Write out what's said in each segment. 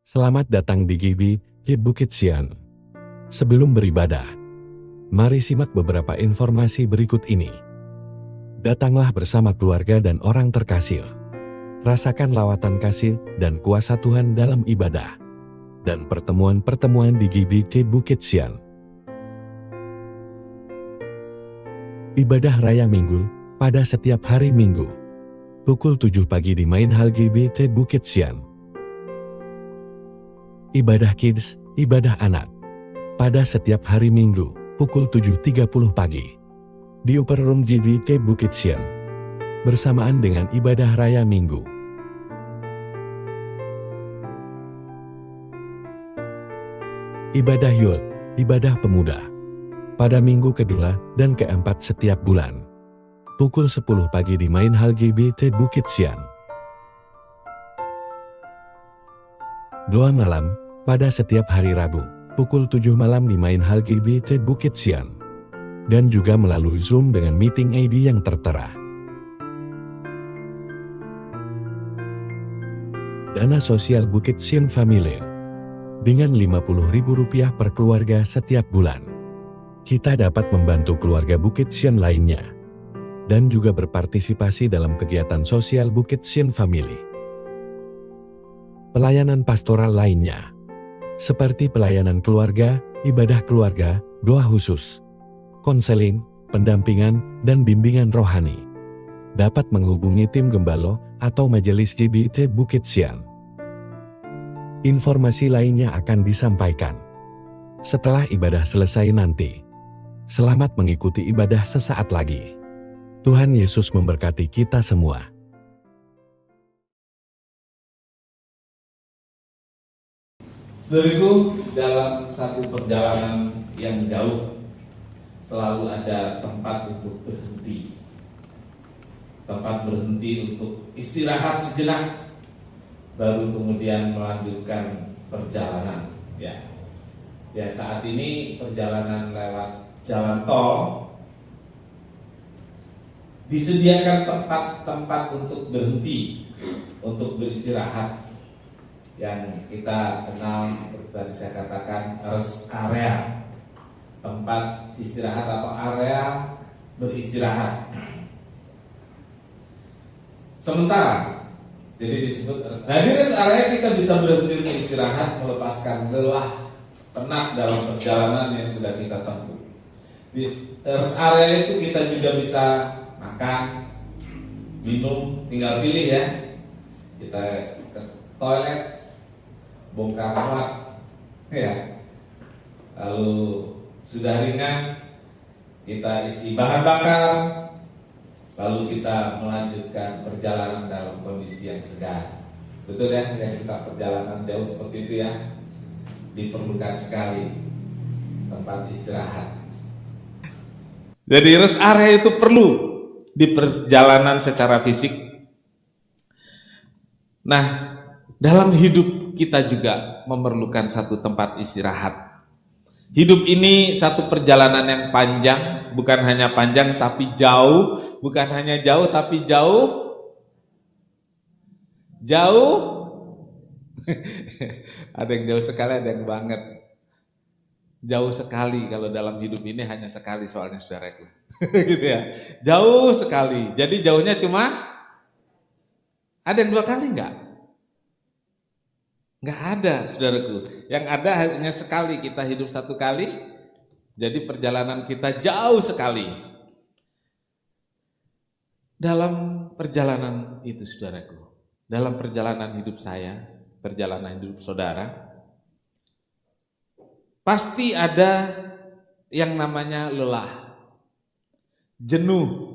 Selamat datang di GBI Bukit Sian. Sebelum beribadah, mari simak beberapa informasi berikut ini. Datanglah bersama keluarga dan orang terkasih. Rasakan lawatan kasih dan kuasa Tuhan dalam ibadah dan pertemuan-pertemuan di GBI Bukit Sian. Ibadah Raya Minggu pada setiap hari Minggu. Pukul 7 pagi di Main Hall GBI Bukit Sian. Ibadah Kids, ibadah anak. Pada setiap hari Minggu, pukul 7.30 pagi. Di Upper Room GBI Bukit Sian. Bersamaan dengan ibadah Raya Minggu. Ibadah Youth, ibadah pemuda. Pada minggu kedua dan keempat setiap bulan. Pukul 10 pagi di Main Hall GBI Bukit Sian. Doa malam, pada setiap hari Rabu, pukul 7 malam di Main Hall GBI Bukit Sian. Dan juga melalui Zoom dengan meeting ID yang tertera. Dana sosial Bukit Sian Family. Dengan Rp50.000 per keluarga setiap bulan. Kita dapat membantu keluarga Bukit Sian lainnya. Dan juga berpartisipasi dalam kegiatan sosial Bukit Sian Family. Pelayanan pastoral lainnya, seperti pelayanan keluarga, ibadah keluarga, doa khusus, konseling, pendampingan, dan bimbingan rohani. Dapat menghubungi tim Gembalo atau Majelis GBI Bukit Sian. Informasi lainnya akan disampaikan setelah ibadah selesai nanti. Selamat mengikuti ibadah sesaat lagi. Tuhan Yesus memberkati kita semua. Saudaraku, dalam satu perjalanan yang jauh selalu ada tempat untuk berhenti. Tempat berhenti untuk istirahat sejenak, baru kemudian melanjutkan perjalanan. Ya, saat ini perjalanan lewat jalan tol disediakan tempat-tempat untuk berhenti, untuk beristirahat. Yang kita kenal seperti tadi saya katakan rest area, tempat istirahat atau area beristirahat. Sementara, jadi disebut rest area. Nah, di rest area kita bisa berhenti beristirahat, melepaskan lelah penat dalam perjalanan yang sudah kita tempuh. Di rest area itu kita juga bisa makan, minum, tinggal pilih ya. Kita ke toilet, bongkar muat, ya. Lalu sudah ringan, kita isi bahan bakar, lalu kita melanjutkan perjalanan dalam kondisi yang segar. Betul ya, yang suka perjalanan jauh seperti itu ya, diperlukan sekali tempat istirahat. Jadi rest area itu perlu di perjalanan secara fisik. Nah, dalam hidup kita juga memerlukan satu tempat istirahat. Hidup ini satu perjalanan yang panjang, bukan hanya panjang tapi jauh, bukan hanya jauh tapi jauh. Ada yang jauh sekali, ada yang banget. Jauh sekali kalau dalam hidup ini hanya sekali soalnya saudaraku. Gitu ya. Jauh sekali. Jadi jauhnya cuma ada yang 2 kali enggak? Enggak ada, saudaraku. Yang ada hanya sekali, kita hidup 1 kali. Jadi perjalanan kita jauh sekali. Dalam perjalanan itu, saudaraku, dalam perjalanan hidup saya, perjalanan hidup saudara, pasti ada yang namanya lelah, jenuh.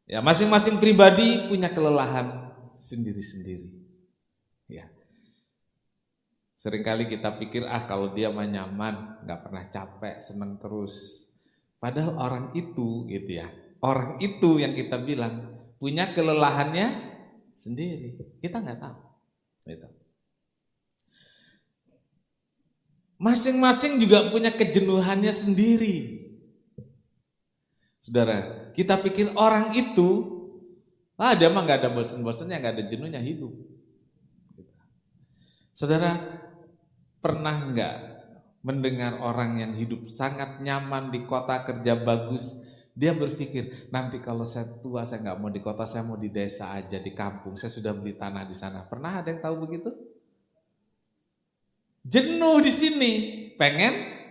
Ya, masing-masing pribadi punya kelelahan sendiri-sendiri. Ya. Seringkali kita pikir, kalau dia mah nyaman, gak pernah capek, seneng terus. Padahal orang itu gitu ya, orang itu yang kita bilang punya kelelahannya sendiri. Kita gak tahu. Gitu. Masing-masing juga punya kejenuhannya sendiri. Saudara, kita pikir orang itu, dia mah gak ada bosan-bosannya, gak ada jenuhnya hidup. Saudara, pernah nggak mendengar orang yang hidup sangat nyaman di kota, kerja bagus, dia berpikir, nanti kalau saya tua saya nggak mau di kota, saya mau di desa aja, di kampung, saya sudah beli tanah di sana. Pernah ada yang tahu begitu? Jenuh di sini, pengen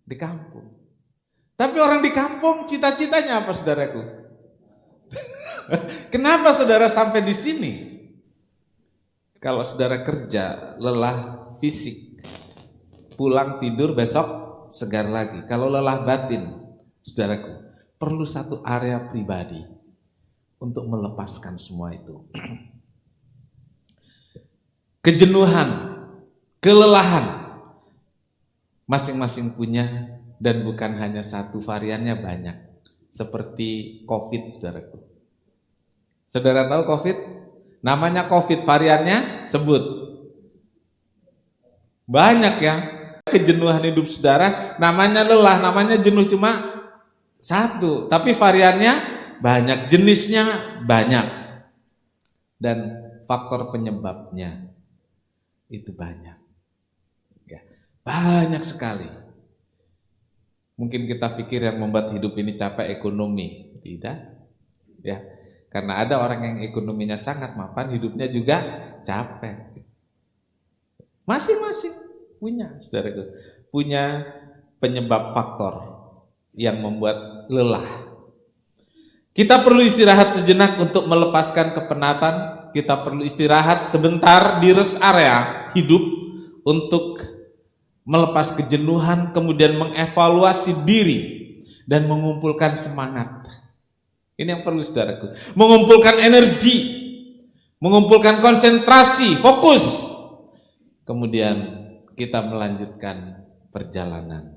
di kampung. Tapi orang di kampung cita-citanya apa, saudaraku? Kenapa saudara sampai di sini? Kalau saudara kerja, lelah fisik, pulang tidur besok segar lagi. Kalau lelah batin, saudaraku, perlu satu area pribadi untuk melepaskan semua itu. Kejenuhan, kelelahan, masing-masing punya, dan bukan hanya satu, variannya banyak. Seperti COVID, saudaraku. Saudara tahu COVID? Namanya COVID, variannya sebut. Banyak ya. Kejenuhan hidup saudara, namanya lelah, namanya jenuh cuma satu, tapi variannya banyak, jenisnya banyak, dan faktor penyebabnya itu banyak, ya, banyak sekali. Mungkin kita pikir yang membuat hidup ini capek ekonomi, tidak, ya, karena ada orang yang ekonominya sangat mapan, hidupnya juga capek. Masing-masing punya, saudaraku, punya penyebab faktor yang membuat lelah. Kita perlu istirahat sejenak untuk melepaskan kepenatan. Kita perlu istirahat sebentar di rest area hidup untuk melepas kejenuhan, kemudian mengevaluasi diri dan mengumpulkan semangat. Ini yang perlu, saudaraku. Mengumpulkan energi, mengumpulkan konsentrasi, fokus. Kemudian kita melanjutkan perjalanan.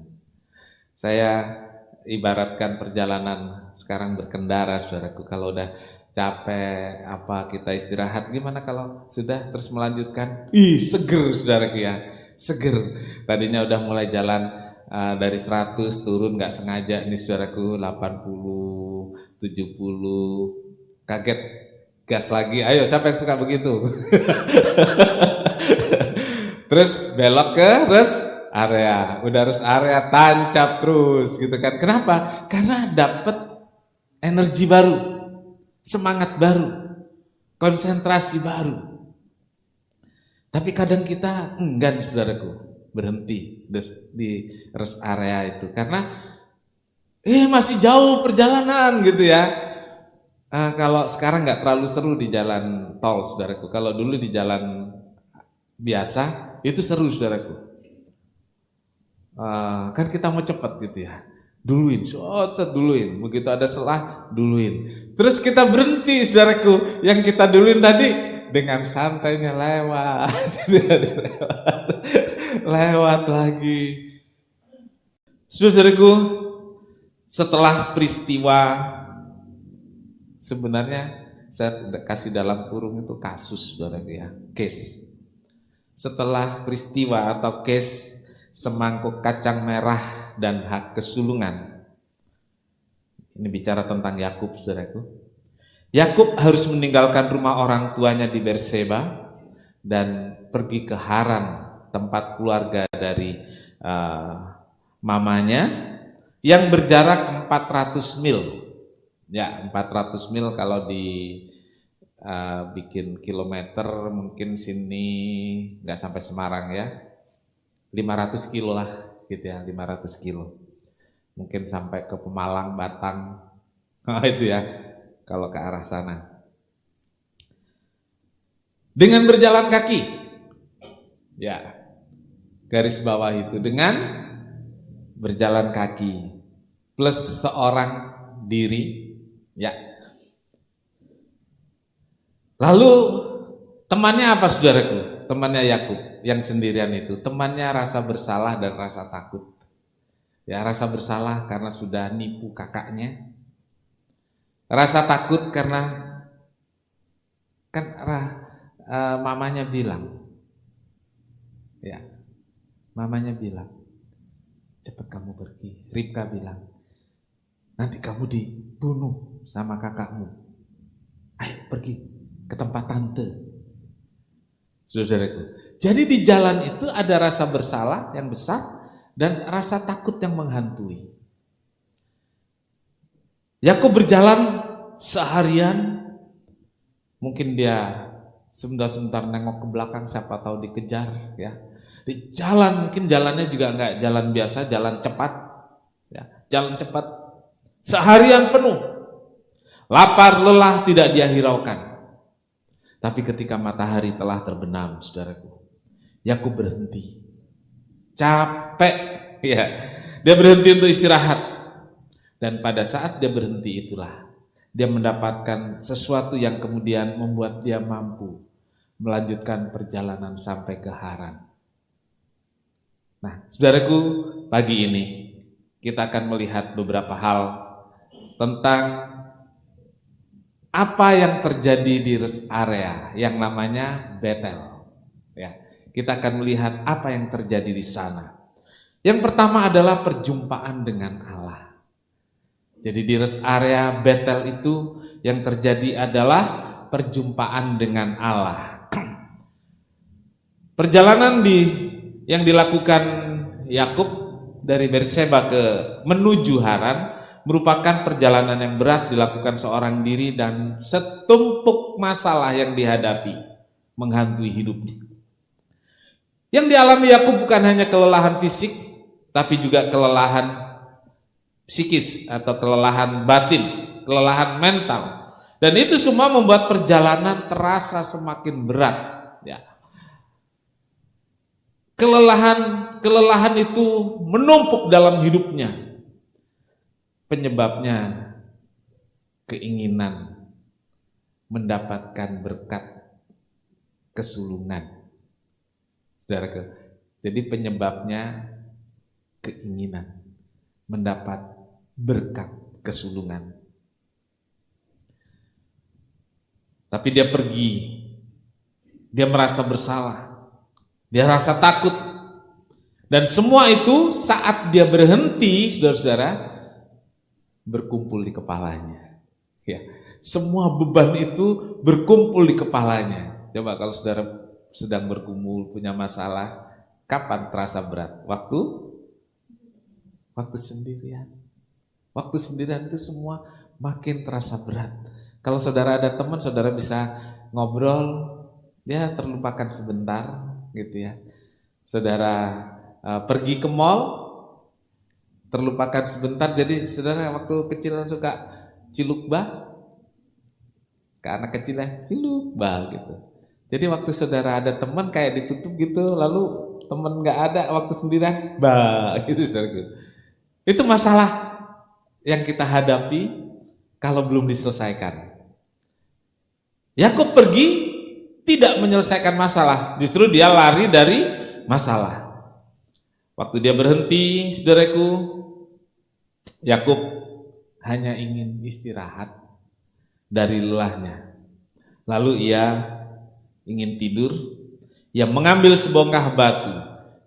Saya ibaratkan perjalanan sekarang berkendara, saudaraku. Kalau udah capek, kita istirahat. Gimana kalau sudah terus melanjutkan? Seger, saudaraku ya, seger. Tadinya udah mulai jalan dari 100 turun nggak sengaja. Ini saudaraku 80, 70, kaget, gas lagi. Ayo, siapa yang suka begitu? Terus belok ke rest area, udah rest area tancap terus gitu kan. Kenapa? Karena dapat energi baru, semangat baru, konsentrasi baru. Tapi kadang kita enggan, saudaraku, berhenti di rest area itu karena masih jauh perjalanan gitu ya. Kalau sekarang nggak terlalu seru di jalan tol, saudaraku. Kalau dulu di jalan biasa itu seru, saudaraku. Kan kita mau cepat gitu ya, duluin, duluin. Begitu ada selah, duluin. Terus kita berhenti, saudaraku. Yang kita duluin tadi dengan santainya lewat, lewat lagi. Saudaraku, setelah peristiwa, sebenarnya saya kasih dalam kurung itu kasus, saudaraku ya, case. Setelah peristiwa atau case semangkuk kacang merah dan hak kesulungan. Ini bicara tentang Yakub, saudaraku. Yakub harus meninggalkan rumah orang tuanya di Berseba dan pergi ke Haran, tempat keluarga dari mamanya, yang berjarak 400 mil. Ya, 400 mil kalau bikin kilometer mungkin sini nggak sampai Semarang ya, 500 kilo lah gitu ya, 500 kilo mungkin sampai ke Pemalang, Batang, itu ya kalau ke arah sana. Dengan berjalan kaki, ya garis bawah itu, dengan berjalan kaki plus seorang diri, ya. Lalu temannya apa, saudaraku? Temannya Yakub yang sendirian itu, temannya rasa bersalah dan rasa takut. Ya, rasa bersalah karena sudah nipu kakaknya. Rasa takut karena kan mamanya bilang, ya, mamanya bilang, cepat kamu pergi. Ribka bilang, nanti kamu dibunuh sama kakakmu. Ayo pergi ke tempat tante. Saudaraku. Jadi di jalan itu ada rasa bersalah yang besar dan rasa takut yang menghantui. Yakub berjalan seharian, mungkin dia sebentar-sebentar nengok ke belakang, siapa tahu dikejar, ya. Di jalan mungkin jalannya juga enggak jalan biasa, jalan cepat, ya, jalan cepat. Seharian penuh, lapar lelah tidak dia hiraukan. Tapi ketika matahari telah terbenam, saudaraku, Yakub berhenti, capek, ya, dia berhenti untuk istirahat. Dan pada saat dia berhenti itulah dia mendapatkan sesuatu yang kemudian membuat dia mampu melanjutkan perjalanan sampai ke Haran. Nah, saudaraku, pagi ini kita akan melihat beberapa hal tentang apa yang terjadi di rest area yang namanya Betel. Ya, kita akan melihat apa yang terjadi di sana. Yang pertama adalah perjumpaan dengan Allah. Jadi di rest area Betel itu yang terjadi adalah perjumpaan dengan Allah. Perjalanan yang dilakukan Yakub dari Berseba menuju Haran merupakan perjalanan yang berat dilakukan seorang diri dan setumpuk masalah yang dihadapi menghantui hidupnya. Yang dialami Yakub bukan hanya kelelahan fisik, tapi juga kelelahan psikis atau kelelahan batin, kelelahan mental. Dan itu semua membuat perjalanan terasa semakin berat, ya. Kelelahan itu menumpuk dalam hidupnya. Penyebabnya keinginan mendapatkan berkat kesulungan. Saudaraku, jadi penyebabnya keinginan mendapat berkat kesulungan. Tapi dia pergi, dia merasa bersalah, dia rasa takut, dan semua itu saat dia berhenti, saudara-saudara, berkumpul di kepalanya. Ya, semua beban itu berkumpul di kepalanya. Coba kalau saudara sedang bergumul, punya masalah, kapan terasa berat? Waktu sendirian. Waktu sendirian itu semua makin terasa berat. Kalau saudara ada teman, saudara bisa ngobrol, dia terlupakan sebentar, gitu ya. Saudara pergi ke mall, terlupakan sebentar. Jadi saudara waktu kecil suka cilukba, ke anak kecilnya cilukba gitu. Jadi waktu saudara ada teman kayak ditutup gitu, lalu teman nggak ada, waktu sendirian, gitu saudara. Itu masalah yang kita hadapi kalau belum diselesaikan. Yakub pergi tidak menyelesaikan masalah, justru dia lari dari masalah. Waktu dia berhenti, saudaraku, Yakub hanya ingin istirahat dari lelahnya. Lalu ia ingin tidur, ia mengambil sebongkah batu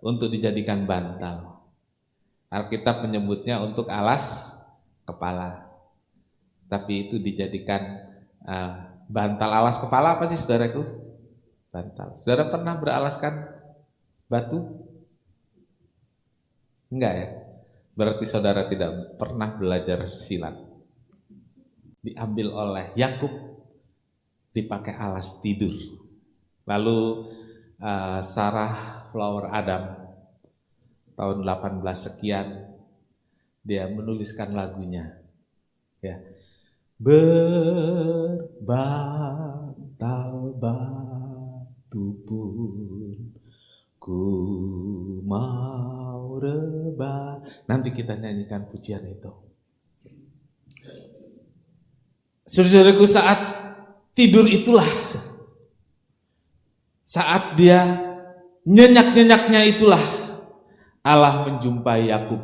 untuk dijadikan bantal. Alkitab menyebutnya untuk alas kepala. Tapi itu dijadikan bantal. Alas kepala apa sih, saudaraku? Bantal. Saudara pernah beralaskan batu? Enggak ya? Berarti saudara tidak pernah belajar silat. Diambil oleh Yakub, dipakai alas tidur. Lalu Sarah Flower Adam tahun 18 sekian dia menuliskan lagunya, ya, berbantal batu pun ku mau rebah. Nanti kita nyanyikan pujian itu. Saudaraku, saat tidur itulah, saat dia nyenyak-nyenyaknya itulah Allah menjumpai Yakub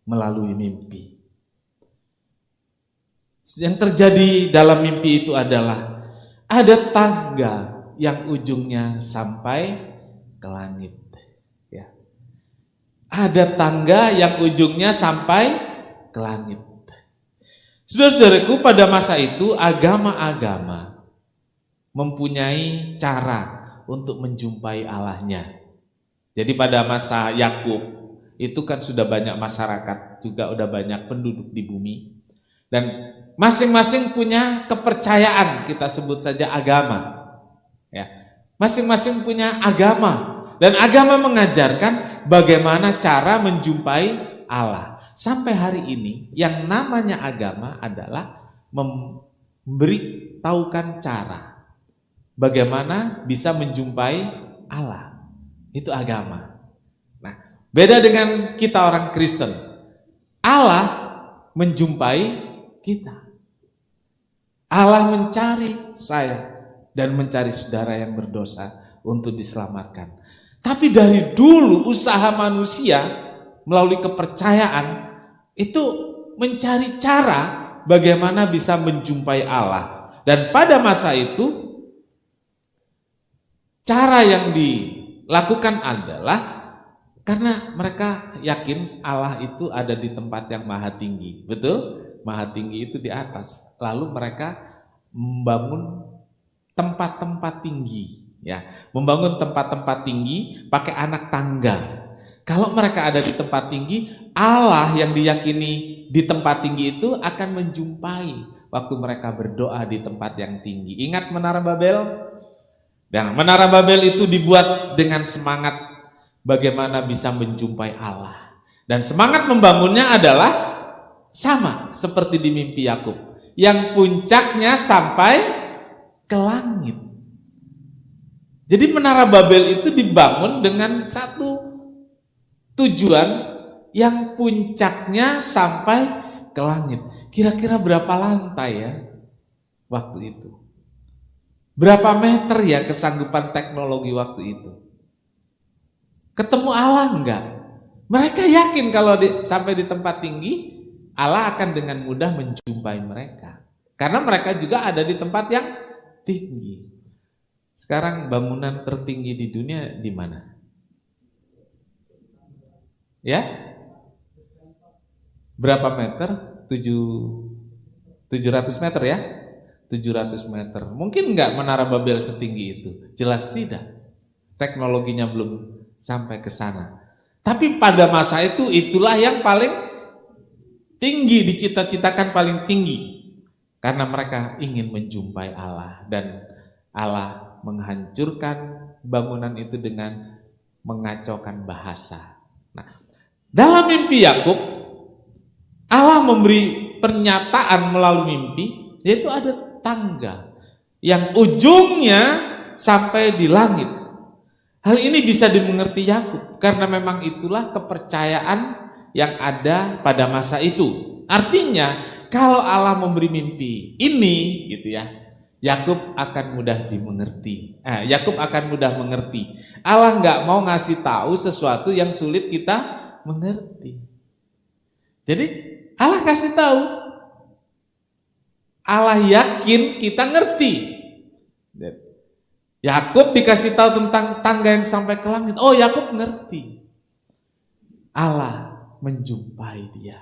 melalui mimpi. Yang terjadi dalam mimpi itu adalah ada tangga yang ujungnya sampai ke langit. Ya. Ada tangga yang ujungnya sampai ke langit. Saudara-saudaraku, pada masa itu agama-agama mempunyai cara untuk menjumpai Allahnya. Jadi pada masa Yakub itu kan sudah banyak masyarakat, juga udah banyak penduduk di bumi, dan masing-masing punya kepercayaan, kita sebut saja agama. Ya, masing-masing punya agama, dan agama mengajarkan bagaimana cara menjumpai Allah. Sampai hari ini yang namanya agama adalah memberitahukan cara bagaimana bisa menjumpai Allah. Itu agama. Nah, beda dengan kita orang Kristen. Allah menjumpai kita. Allah mencari saya dan mencari saudara yang berdosa untuk diselamatkan. Tapi dari dulu usaha manusia melalui kepercayaan itu mencari cara bagaimana bisa menjumpai Allah. Dan pada masa itu cara yang dilakukan adalah karena mereka yakin Allah itu ada di tempat yang maha tinggi. Betul? Maha tinggi itu di atas. Lalu mereka membangun tempat-tempat tinggi, ya. Membangun tempat-tempat tinggi pakai anak tangga. Kalau mereka ada di tempat tinggi, Allah yang diyakini di tempat tinggi itu akan menjumpai waktu mereka berdoa di tempat yang tinggi. Ingat Menara Babel? Dan Menara Babel itu dibuat dengan semangat bagaimana bisa menjumpai Allah. Dan semangat membangunnya adalah sama seperti di mimpi Yakub, yang puncaknya sampai ke langit. Jadi Menara Babel itu dibangun dengan satu tujuan yang puncaknya sampai ke langit. Kira-kira berapa lantai ya waktu itu? Berapa meter ya kesanggupan teknologi waktu itu? Ketemu Allah enggak? Mereka yakin kalau sampai di tempat tinggi, Allah akan dengan mudah menjumpai mereka. Karena mereka juga ada di tempat yang tinggi. Sekarang bangunan tertinggi di dunia di mana? Ya? Berapa meter? 700 meter ya? 700 meter. Mungkin enggak Menara Babel setinggi itu? Jelas tidak. Teknologinya belum sampai ke sana. Tapi pada masa itu itulah yang paling tinggi, dicita-citakan paling tinggi. Karena mereka ingin menjumpai Allah, dan Allah menghancurkan bangunan itu dengan mengacaukan bahasa. Nah, dalam mimpi Yakub, Allah memberi pernyataan melalui mimpi, yaitu ada tangga yang ujungnya sampai di langit. Hal ini bisa dimengerti Yakub karena memang itulah kepercayaan yang ada pada masa itu. Artinya kalau Allah memberi mimpi ini gitu ya, Yakub akan mudah dimengerti. Yakub akan mudah mengerti. Allah nggak mau ngasih tahu sesuatu yang sulit kita mengerti. Jadi Allah kasih tahu. Allah yakin kita ngerti. Yakub dikasih tahu tentang tangga yang sampai ke langit. Oh, Yakub ngerti. Allah menjumpai dia.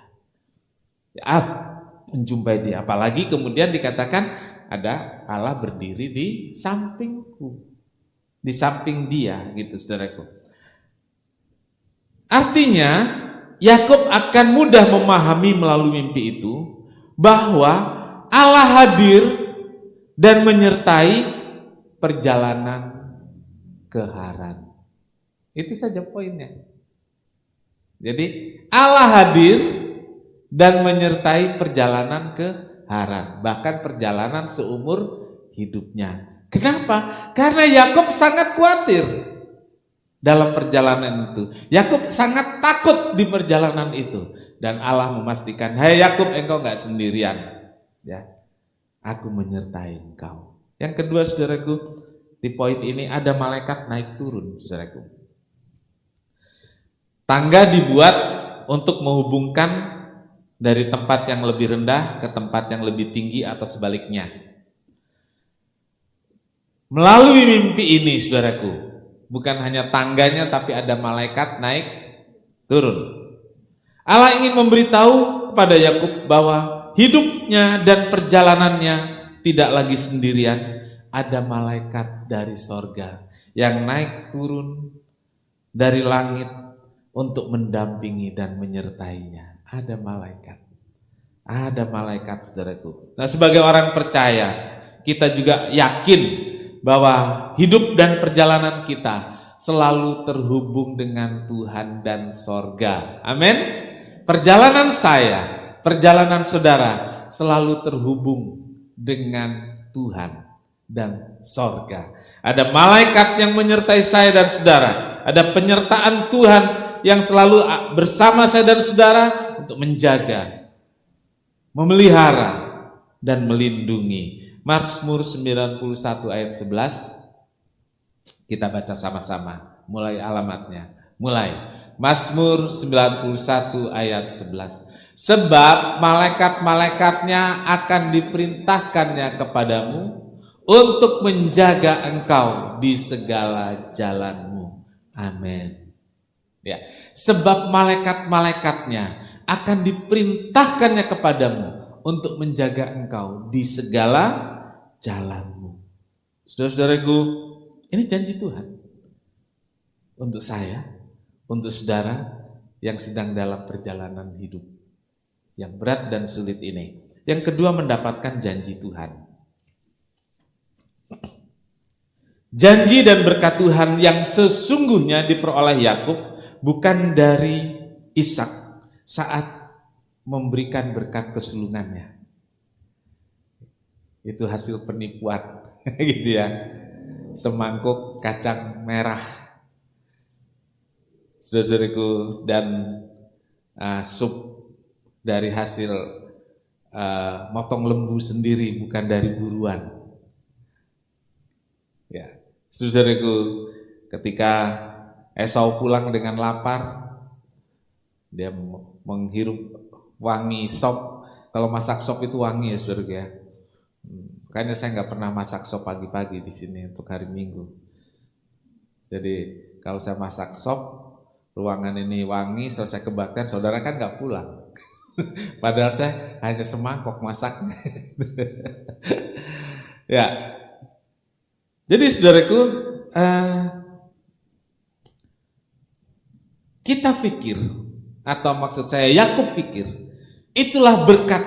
Menjumpai dia. Apalagi kemudian dikatakan ada Allah berdiri di sampingku. Di samping dia gitu saudaraku. Artinya Yakub akan mudah memahami melalui mimpi itu bahwa Allah hadir dan menyertai perjalanan ke Haran. Itu saja poinnya. Jadi Allah hadir dan menyertai perjalanan ke Haran, bahkan perjalanan seumur hidupnya. Kenapa? Karena Yakub sangat khawatir dalam perjalanan itu. Yakub sangat takut di perjalanan itu, dan Allah memastikan, "Hai Yakub, engkau enggak sendirian. Ya, aku menyertai engkau." Yang kedua, saudaraku, di poin ini ada malaikat naik turun, saudaraku. Tangga dibuat untuk menghubungkan dari tempat yang lebih rendah ke tempat yang lebih tinggi atau sebaliknya. Melalui mimpi ini, saudaraku, bukan hanya tangganya tapi ada malaikat naik turun. Allah ingin memberitahu kepada Yakub bahwa hidupnya dan perjalanannya tidak lagi sendirian, ada malaikat dari sorga yang naik turun dari langit untuk mendampingi dan menyertainya. Ada malaikat saudaraku. Nah, sebagai orang percaya, kita juga yakin bahwa hidup dan perjalanan kita selalu terhubung dengan Tuhan dan sorga. Amin. Perjalanan saya, perjalanan saudara selalu terhubung dengan Tuhan dan sorga. Ada malaikat yang menyertai saya dan saudara. Ada penyertaan Tuhan yang selalu bersama saya dan saudara untuk menjaga, memelihara, dan melindungi. Mazmur 91 ayat 11, kita baca sama-sama, mulai alamatnya. Mulai, Mazmur 91 ayat 11. Sebab malaikat-malaikatnya akan diperintahkannya kepadamu untuk menjaga engkau di segala jalanmu. Amin. Ya, sebab malaikat-malaikatnya akan diperintahkannya kepadamu untuk menjaga engkau di segala jalanmu. Saudara-saudaraku, ini janji Tuhan untuk saya, untuk saudara yang sedang dalam perjalanan hidup yang berat dan sulit ini. Yang kedua, mendapatkan janji Tuhan. Janji dan berkat Tuhan yang sesungguhnya diperoleh Yakub bukan dari Ishak saat memberikan berkat kesulungannya. Itu hasil penipuan gitu ya. Semangkuk kacang merah, saudara-saudariku, dan sup dari hasil motong lembu sendiri, bukan dari buruan. Ya, saudara-saudariku, ketika Esau pulang dengan lapar, dia menghirup wangi sop. Kalau masak sop itu wangi ya, saudara ya. Makanya saya nggak pernah masak sop pagi-pagi di sini untuk hari Minggu. Jadi kalau saya masak sop, ruangan ini wangi, selesai kebaktian, saudara kan nggak pulang. Padahal saya hanya semangkok masaknya. Ya. Jadi saudaraku, kita pikir, atau maksud saya Yakub pikir, itulah berkat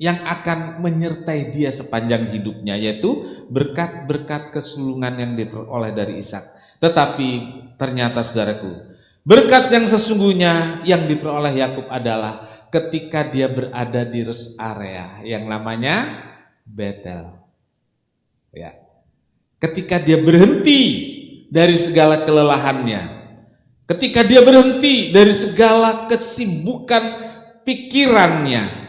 yang akan menyertai dia sepanjang hidupnya, yaitu berkat-berkat kesulungan yang diperoleh dari Ishak. Tetapi ternyata saudaraku, berkat yang sesungguhnya yang diperoleh Yakub adalah ketika dia berada di rest area yang namanya Betel. Ya. Ketika dia berhenti dari segala kelelahannya, ketika dia berhenti dari segala kesibukan pikirannya,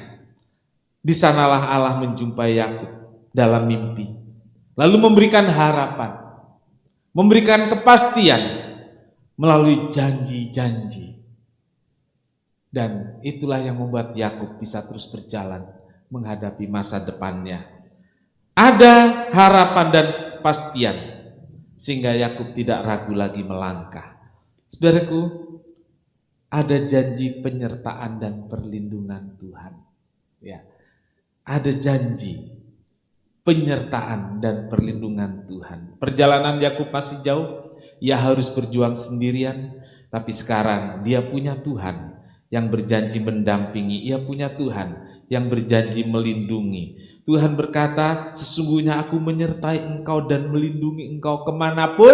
di sanalah Allah menjumpai Yakub dalam mimpi, lalu memberikan harapan, memberikan kepastian melalui janji-janji. Dan itulah yang membuat Yakub bisa terus berjalan menghadapi masa depannya. Ada harapan dan kepastian sehingga Yakub tidak ragu lagi melangkah. Saudaraku, ada janji penyertaan dan perlindungan Tuhan. Ya. Ada janji penyertaan dan perlindungan Tuhan. Perjalanan Yakub masih jauh, ia harus berjuang sendirian, tapi sekarang dia punya Tuhan yang berjanji mendampingi, ia punya Tuhan yang berjanji melindungi. Tuhan berkata, sesungguhnya aku menyertai engkau dan melindungi engkau kemanapun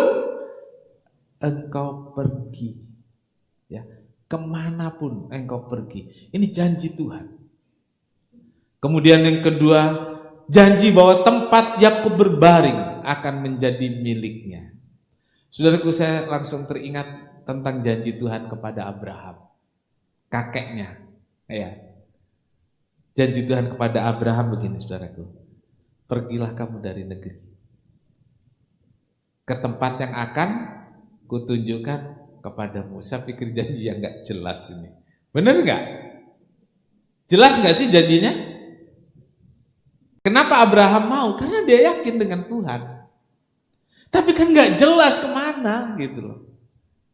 engkau pergi. Ya, kemanapun engkau pergi. Ini janji Tuhan. Kemudian yang kedua, janji bahwa tempat Yakub berbaring akan menjadi miliknya. Saudaraku, saya langsung teringat tentang janji Tuhan kepada Abraham, kakeknya. Ya. Janji Tuhan kepada Abraham begini, saudaraku. Pergilah kamu dari negeri ke tempat yang akan kutunjukkan kepadamu. Saya pikir janji yang gak jelas ini. Benar gak? Jelas gak sih janjinya? Kenapa Abraham mau? Karena dia yakin dengan Tuhan. Tapi kan gak jelas kemana gitu loh.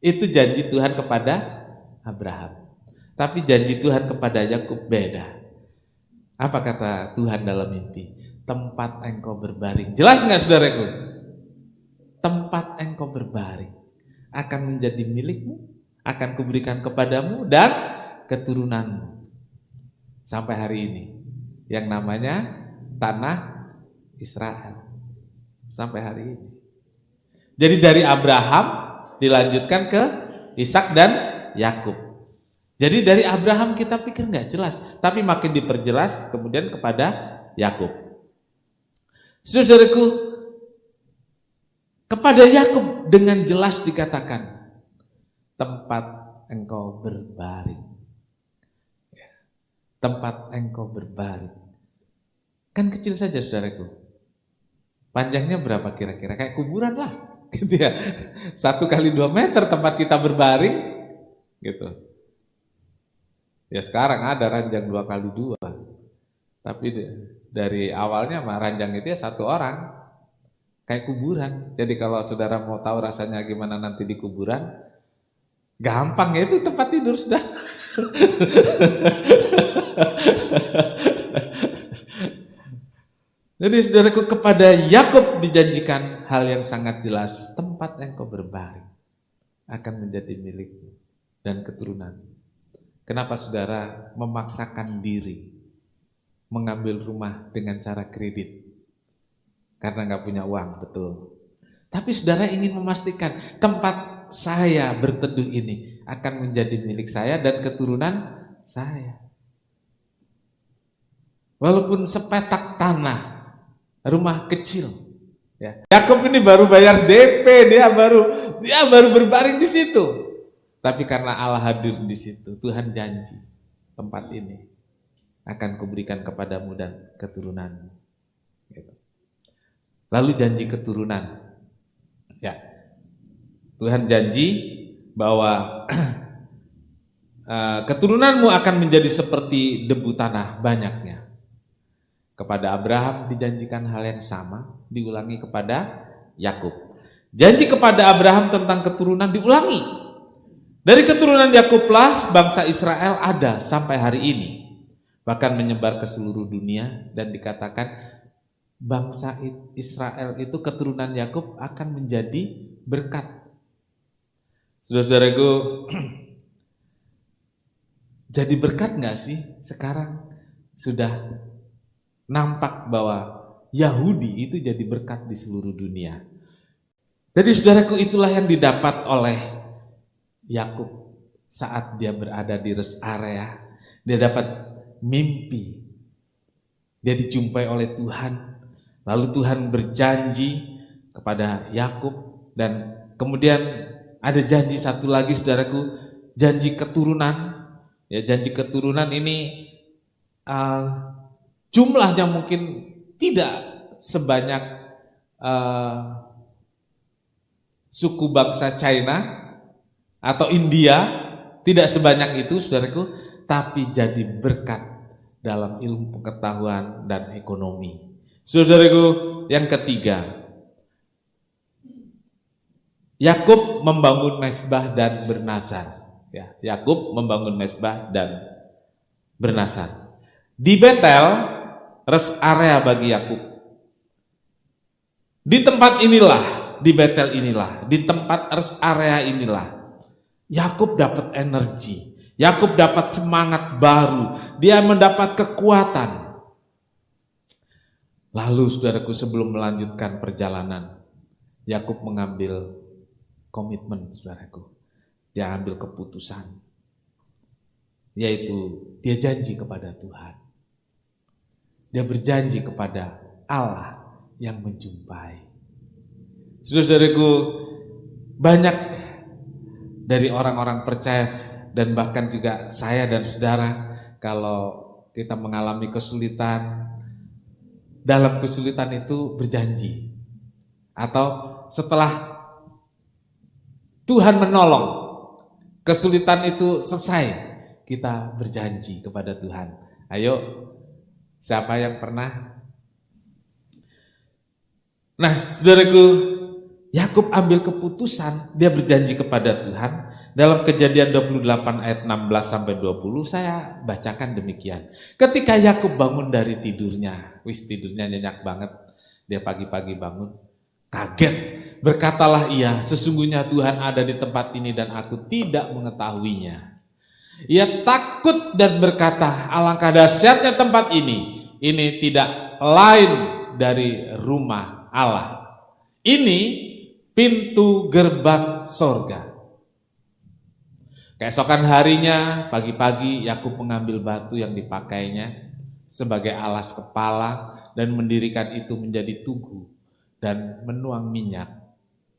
Itu janji Tuhan kepada Abraham. Tapi janji Tuhan kepada Yakub beda. Apa kata Tuhan dalam mimpi? Tempat engkau berbaring. Jelas gak saudaraku? Tempat tempat engkau berbaring akan menjadi milikmu, akan kuberikan kepadamu dan keturunanmu. Sampai hari ini, yang namanya tanah Israel. Sampai hari ini. Jadi dari Abraham dilanjutkan ke Ishak dan Yakub. Jadi dari Abraham kita pikir nggak jelas, tapi makin diperjelas kemudian kepada Yakub. Saudaraku, kepada Yakub dengan jelas dikatakan tempat engkau berbaring. Tempat engkau berbaring. Kan kecil saja saudaraku. Panjangnya berapa kira-kira? Kayak kuburan lah. Gitu ya. 1x2 meter tempat kita berbaring. Gitu. Ya sekarang ada ranjang 2x2. Tapi dari awalnya mah ranjang itu ya 1 orang. Kayak kuburan. Jadi kalau saudara mau tahu rasanya gimana nanti di kuburan, gampang ya, itu tempat tidur sudah. Jadi saudaraku, kepada Yakub dijanjikan hal yang sangat jelas, tempat engkau berbaring akan menjadi milikmu dan keturunan. Kenapa saudara memaksakan diri mengambil rumah dengan cara kredit? Karena nggak punya uang, betul. Tapi saudara ingin memastikan tempat saya berteduh ini akan menjadi milik saya dan keturunan saya. Walaupun sepetak tanah, rumah kecil. Ya. Yakub ini baru bayar DP, dia baru berbaring di situ. Tapi karena Allah hadir di situ, Tuhan janji tempat ini akan kuberikan kepadamu dan keturunanmu. Gitu. Lalu janji keturunan. Ya, Tuhan janji bahwa keturunanmu akan menjadi seperti debu tanah banyaknya. Kepada Abraham dijanjikan hal yang sama, diulangi kepada Yakub. Janji kepada Abraham tentang keturunan diulangi. Dari keturunan Yakublah bangsa Israel ada sampai hari ini. Bahkan menyebar ke seluruh dunia dan dikatakan bangsa Israel itu keturunan Yakub akan menjadi berkat. Saudara-saudaraku, jadi berkat nggak sih sekarang? Sudah nampak bahwa Yahudi itu jadi berkat di seluruh dunia. Jadi saudaraku, itulah yang didapat oleh Yakub saat dia berada di rest area. Dia dapat mimpi. Dia dijumpai oleh Tuhan. Lalu Tuhan berjanji kepada Yakub dan kemudian ada janji satu lagi saudaraku, janji keturunan. Ya, janji keturunan ini jumlahnya mungkin tidak sebanyak suku bangsa China atau India, tidak sebanyak itu saudaraku, tapi jadi berkat dalam ilmu pengetahuan dan ekonomi. Saudaraku, yang ketiga, Yakub membangun mezbah dan bernazar. Ya, Yakub membangun mezbah dan bernazar. Di Betel, rest area bagi Yakub. Di tempat inilah, di Betel inilah, di tempat rest area inilah, Yakub dapat energi, Yakub dapat semangat baru, dia mendapat kekuatan. Lalu saudaraku, sebelum melanjutkan perjalanan, Yakub mengambil komitmen saudaraku. Dia ambil keputusan, yaitu dia janji kepada Tuhan. Dia berjanji kepada Allah yang menjumpai. Saudara-saudaraku, banyak dari orang-orang percaya dan bahkan juga saya dan saudara, kalau kita mengalami kesulitan, dalam kesulitan itu berjanji. Atau setelah Tuhan menolong, kesulitan itu selesai, kita berjanji kepada Tuhan. Ayo, siapa yang pernah? Nah, saudaraku, Yakub ambil keputusan, dia berjanji kepada Tuhan. Dalam Kejadian 28 ayat 16 sampai 20 saya bacakan demikian. Ketika Yakub bangun dari tidurnya, tidurnya nyenyak banget. Dia pagi-pagi bangun. Kaget, berkatalah ia, sesungguhnya Tuhan ada di tempat ini dan aku tidak mengetahuinya. Ia takut dan berkata, alangkah dahsyatnya tempat ini tidak lain dari rumah Allah. Ini pintu gerbang sorga. Keesokan harinya, pagi-pagi Yakub mengambil batu yang dipakainya sebagai alas kepala dan mendirikan itu menjadi tugu dan menuang minyak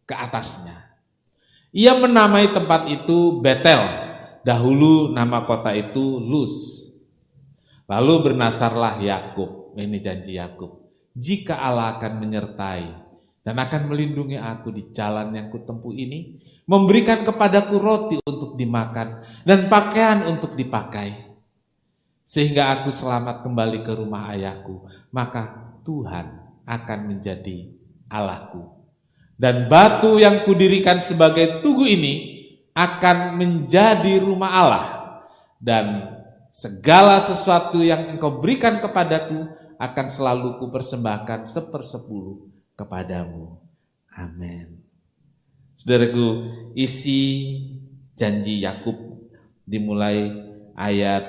ke atasnya. Ia menamai tempat itu Betel. Dahulu nama kota itu Luz. Lalu bernasarlah Yakub, ini janji Yakub, jika Allah akan menyertai dan akan melindungi aku di jalan yang kutempuh ini, memberikan kepadaku roti untuk dimakan dan pakaian untuk dipakai, sehingga aku selamat kembali ke rumah ayahku, maka Tuhan akan menjadi Allahku. Dan batu yang kudirikan sebagai tugu ini akan menjadi rumah Allah, dan segala sesuatu yang engkau berikan kepadaku akan selalu kupersembahkan 1/10 kepadamu. Amin. Saudaraku, isi janji Yakub dimulai ayat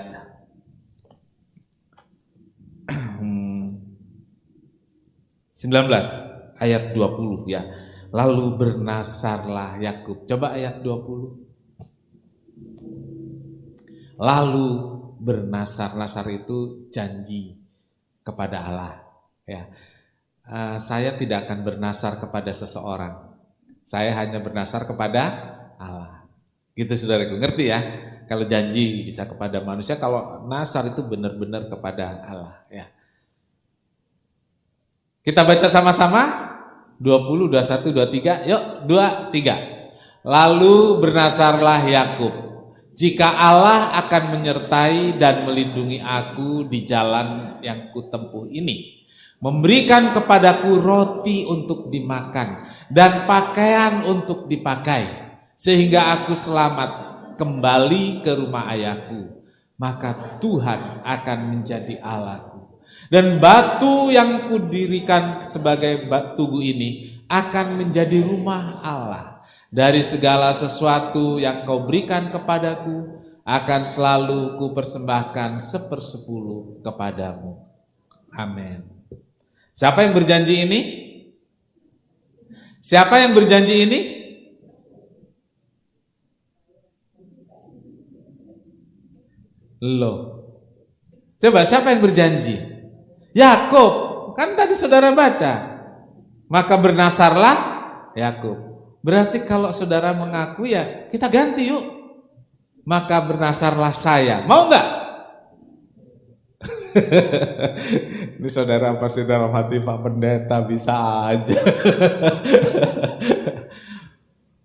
19, ayat 20 ya. Lalu bernasarlah Yakub. Coba ayat 20. Lalu bernasar itu janji kepada Allah. Ya, saya tidak akan bernasar kepada seseorang. Saya hanya bernasar kepada Allah. Gitu saudaraku, ngerti ya? Kalau janji bisa kepada manusia, kalau nasar itu benar-benar kepada Allah. Ya. Kita baca sama-sama. 20, 21, 23, yuk 2, 3. Lalu bernasarlah Yakub, jika Allah akan menyertai dan melindungi aku di jalan yang kutempuh ini, memberikan kepadaku roti untuk dimakan dan pakaian untuk dipakai, sehingga aku selamat kembali ke rumah ayahku, maka Tuhan akan menjadi Allahku. Dan batu yang kudirikan sebagai tugu ini akan menjadi rumah Allah. Dari segala sesuatu yang kau berikan kepadaku akan selalu kupersembahkan 1/10 kepadamu. Amin. Siapa yang berjanji ini? Siapa yang berjanji ini? Loh. Coba siapa yang berjanji? Yakub, kan tadi saudara baca. Maka bernasarlah Yakub. Berarti kalau saudara mengaku ya kita ganti yuk. Maka bernasarlah saya. Mau enggak? Ini saudara pasti dalam hati, Pak Pendeta bisa aja.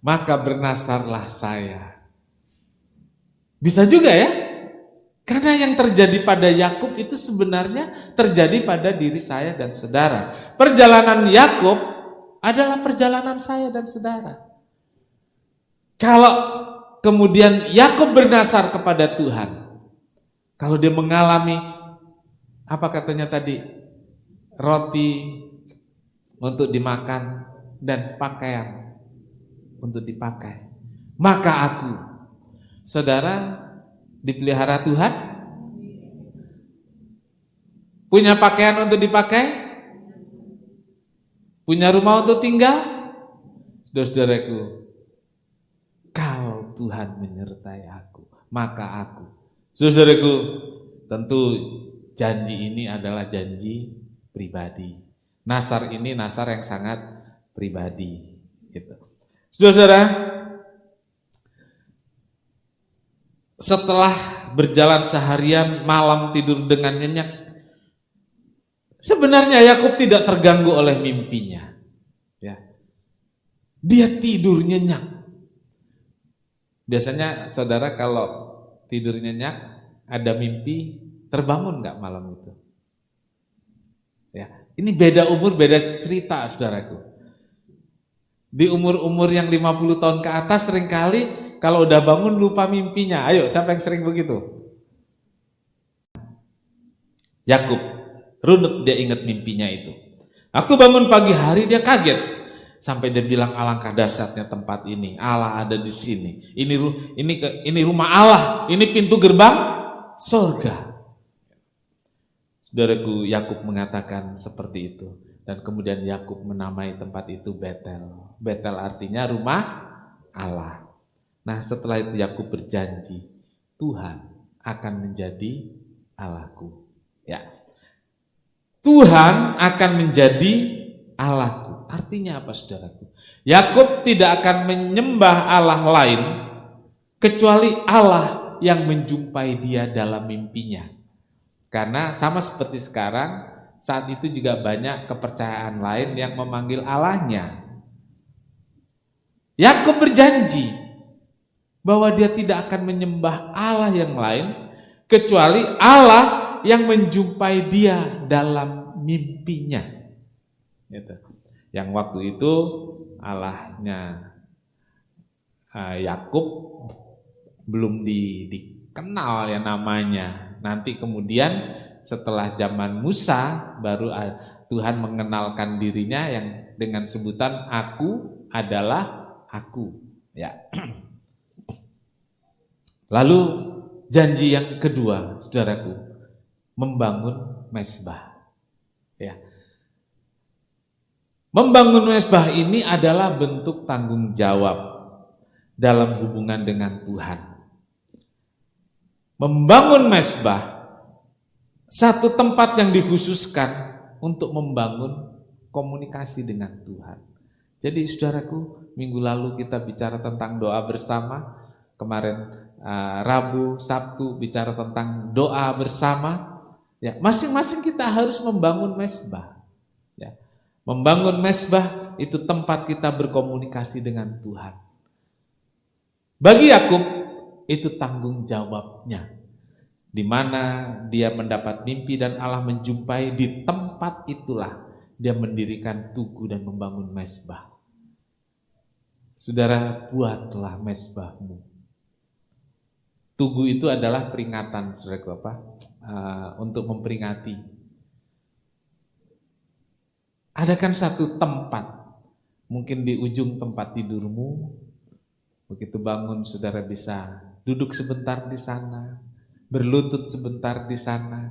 Maka bernasarlah saya. Bisa juga ya? Karena yang terjadi pada Yakub itu sebenarnya terjadi pada diri saya dan saudara. Perjalanan Yakub adalah perjalanan saya dan saudara. Kalau kemudian Yakub bernasar kepada Tuhan, kalau dia mengalami apa katanya tadi, roti untuk dimakan dan pakaian untuk dipakai, maka aku, saudara, dipelihara Tuhan, punya pakaian untuk dipakai, punya rumah untuk tinggal. Saudara-saudaraku, kalau Tuhan menyertai aku, maka aku. Saudara-saudaraku, tentu janji ini adalah janji pribadi. Nasar ini nasar yang sangat pribadi. Gitu. Saudara-saudara, setelah berjalan seharian, malam tidur dengan nyenyak, sebenarnya Yakub tidak terganggu oleh mimpinya. Ya. Dia tidur nyenyak. Biasanya saudara kalau tidur nyenyak, ada mimpi, terbangun nggak malam itu? Ya, ini beda umur, beda cerita saudaraku. Di umur-umur yang 50 tahun ke atas seringkali kalau udah bangun lupa mimpinya. Ayo, siapa yang sering begitu? Yakub, runut dia ingat mimpinya itu. Waktu bangun pagi hari dia kaget. Sampai dia bilang alangkah dahsyatnya tempat ini. Allah ada di sini. Ini rumah Allah. Ini pintu gerbang surga. Saudaraku, Yakub mengatakan seperti itu. Dan kemudian Yakub menamai tempat itu Betel. Betel artinya rumah Allah. Nah, setelah itu Yakub berjanji, Tuhan akan menjadi Allahku. Ya. Tuhan akan menjadi Allahku. Artinya apa, saudaraku? Yakub tidak akan menyembah Allah lain kecuali Allah yang menjumpai dia dalam mimpinya. Karena sama seperti sekarang, saat itu juga banyak kepercayaan lain yang memanggil Allahnya. Yakub berjanji bahwa dia tidak akan menyembah Allah yang lain kecuali Allah yang menjumpai dia dalam mimpinya. Gitu. Yang waktu itu Allahnya Yakub belum dikenal ya namanya. Nanti kemudian setelah zaman Musa baru Tuhan mengenalkan dirinya yang dengan sebutan Aku adalah Aku. Ya. Lalu janji yang kedua, saudaraku, membangun mezbah. Ya. Membangun mezbah ini adalah bentuk tanggung jawab dalam hubungan dengan Tuhan. Membangun mezbah, satu tempat yang dikhususkan untuk membangun komunikasi dengan Tuhan. Jadi saudaraku, minggu lalu kita bicara tentang doa bersama, kemarin Rabu, Sabtu bicara tentang doa bersama. Ya, masing-masing kita harus membangun mezbah. Ya. Membangun mezbah itu tempat kita berkomunikasi dengan Tuhan. Bagi Yakub itu tanggung jawabnya, di mana dia mendapat mimpi dan Allah menjumpai, di tempat itulah dia mendirikan tugu dan membangun mezbah. Saudara, buatlah mezbahmu. Tugu itu adalah peringatan, saudaraku, untuk memperingati. Ada kan satu tempat, mungkin di ujung tempat tidurmu, begitu bangun saudara bisa duduk sebentar di sana, berlutut sebentar di sana.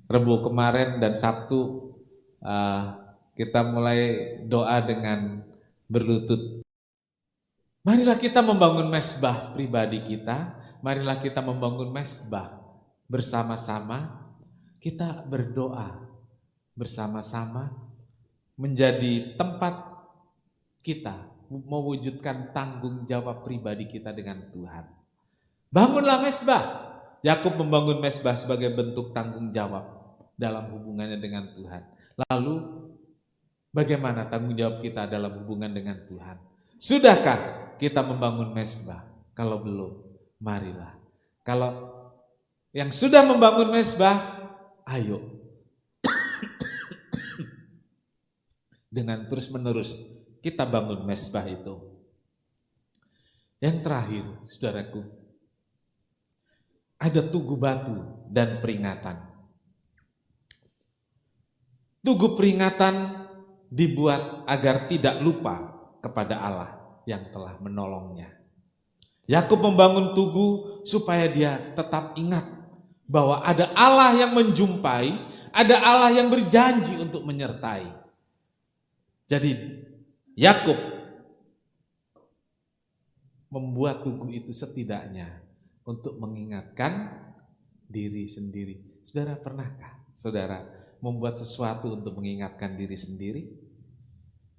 Rabu kemarin dan Sabtu kita mulai doa dengan berlutut. Marilah kita membangun mezbah pribadi kita, marilah kita membangun mezbah bersama-sama, kita berdoa bersama-sama, menjadi tempat kita mewujudkan tanggung jawab pribadi kita dengan Tuhan. Bangunlah mezbah. Yakub membangun mezbah sebagai bentuk tanggung jawab dalam hubungannya dengan Tuhan. Lalu bagaimana tanggung jawab kita dalam hubungan dengan Tuhan? Sudahkah kita membangun mezbah? Kalau belum, marilah. Kalau yang sudah membangun mezbah, ayo dengan terus-menerus kita bangun mezbah itu. Yang terakhir, saudaraku, ada tugu batu dan peringatan. Tugu peringatan dibuat agar tidak lupa kepada Allah yang telah menolongnya. Yakub membangun tugu supaya dia tetap ingat bahwa ada Allah yang menjumpai, ada Allah yang berjanji untuk menyertai. Jadi Yakub membuat tugu itu setidaknya untuk mengingatkan diri sendiri. Saudara, pernahkah saudara membuat sesuatu untuk mengingatkan diri sendiri?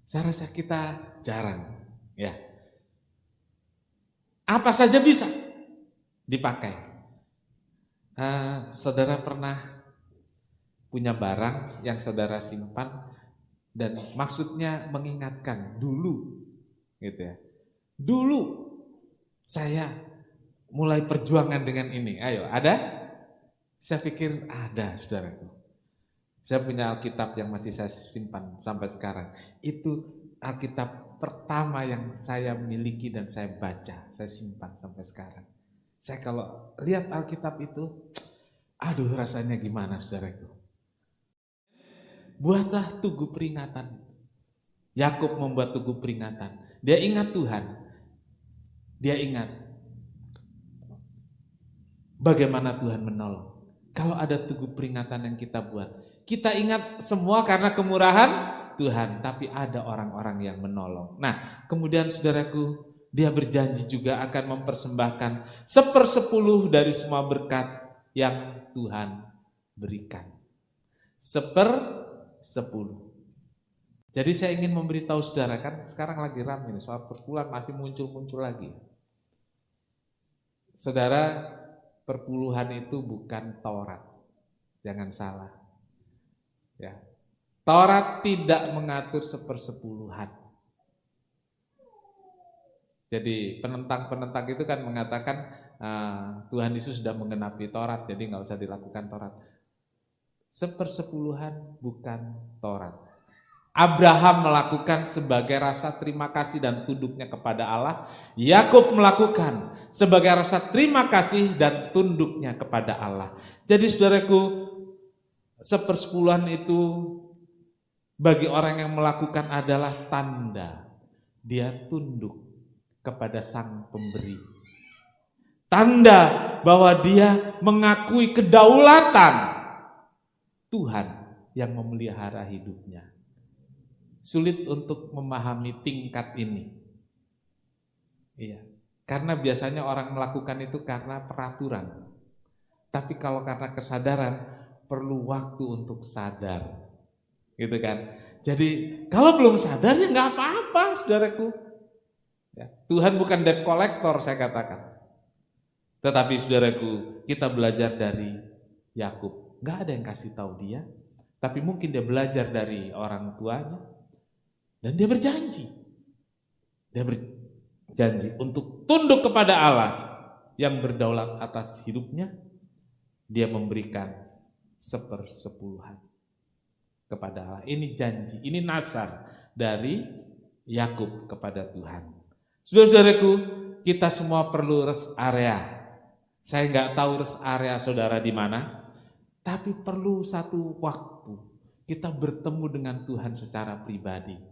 Saya rasa kita jarang, ya. Apa saja bisa dipakai. Saudara pernah punya barang yang saudara simpan dan maksudnya mengingatkan dulu, gitu ya. Dulu saya mulai perjuangan dengan ini. Ayo, ada? Saya pikir ada, saudaraku. Saya punya Alkitab yang masih saya simpan sampai sekarang. Itu Alkitab pertama yang saya miliki dan saya baca, saya simpan sampai sekarang. Saya kalau lihat Alkitab itu, aduh rasanya gimana, saudaraku. Buatlah tugu peringatan. Yakub membuat tugu peringatan. Dia ingat Tuhan. Dia ingat bagaimana Tuhan menolong. Kalau ada tugu peringatan yang kita buat, kita ingat semua karena kemurahan Tuhan, tapi ada orang-orang yang menolong. Nah, kemudian saudaraku, dia berjanji juga akan mempersembahkan 1/10 dari semua berkat yang Tuhan berikan. 1/10. Jadi saya ingin memberitahu saudara, kan sekarang lagi ramai soal perpuluhan, masih muncul-muncul lagi. Saudara, perpuluhan itu bukan Taurat. Jangan salah. Ya. Taurat tidak mengatur 1/10. Jadi penentang-penentang itu kan mengatakan Tuhan Yesus sudah menggenapi Taurat, jadi nggak usah dilakukan Taurat. 1/10 bukan Taurat. Abraham melakukan sebagai rasa terima kasih dan tunduknya kepada Allah. Yakub melakukan sebagai rasa terima kasih dan tunduknya kepada Allah. Jadi saudaraku, 1/10 itu bagi orang yang melakukan adalah tanda dia tunduk kepada Sang Pemberi. Tanda bahwa dia mengakui kedaulatan Tuhan yang memelihara hidupnya. Sulit untuk memahami tingkat ini. Iya, karena biasanya orang melakukan itu karena peraturan. Tapi kalau karena kesadaran, perlu waktu untuk sadar. Gitu kan. Jadi kalau belum sadar ya nggak apa-apa, saudaraku. Ya, Tuhan bukan debt collector, saya katakan. Tetapi saudaraku, kita belajar dari Yakub. Nggak ada yang kasih tahu dia, tapi mungkin dia belajar dari orang tuanya. Dan dia berjanji. Dia berjanji untuk tunduk kepada Allah yang berdaulat atas hidupnya. Dia memberikan 1/10 kepada Allah. Ini janji, ini nasar dari Yakub kepada Tuhan. Saudara-saudaraku, kita semua perlu rest area. Saya nggak tahu rest area saudara di mana, tapi perlu satu waktu kita bertemu dengan Tuhan secara pribadi.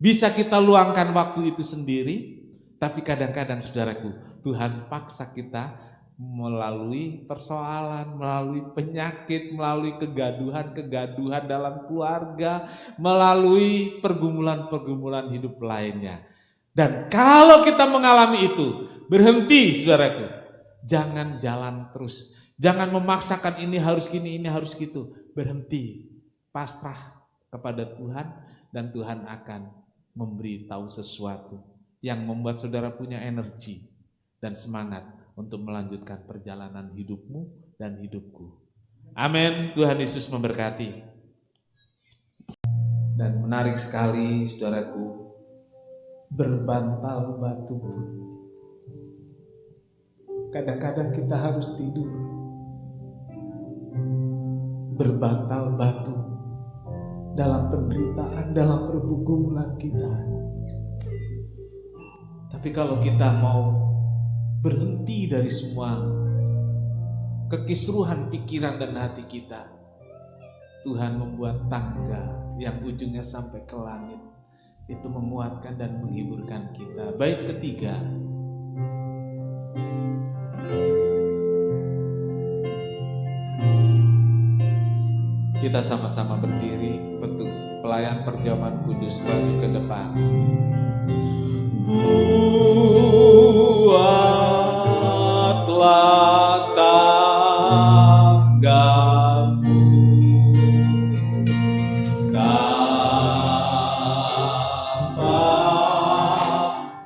Bisa kita luangkan waktu itu sendiri, tapi kadang-kadang saudaraku, Tuhan paksa kita melalui persoalan, melalui penyakit, melalui kegaduhan dalam keluarga, melalui pergumulan-pergumulan hidup lainnya. Dan kalau kita mengalami itu, berhenti saudaraku, jangan jalan terus. Jangan memaksakan ini harus gini, ini harus gitu. Berhenti, pasrah kepada Tuhan dan Tuhan akan memberitahu sesuatu yang membuat saudara punya energi dan semangat untuk melanjutkan perjalanan hidupmu dan hidupku. Amin. Tuhan Yesus memberkati. Dan menarik sekali saudaraku, berbantal batu pun kadang-kadang kita harus tidur berbantal batu dalam penderitaan, dalam pergumulan kita. Tapi kalau kita mau berhenti dari semua kekisruhan pikiran dan hati kita, Tuhan membuat tangga yang ujungnya sampai ke langit. Itu menguatkan dan menghiburkan kita. Bait ketiga, kita sama-sama berdiri bentuk pelayan perjamuan kudus, maju ke depan. Buatlah tanggamu tanpa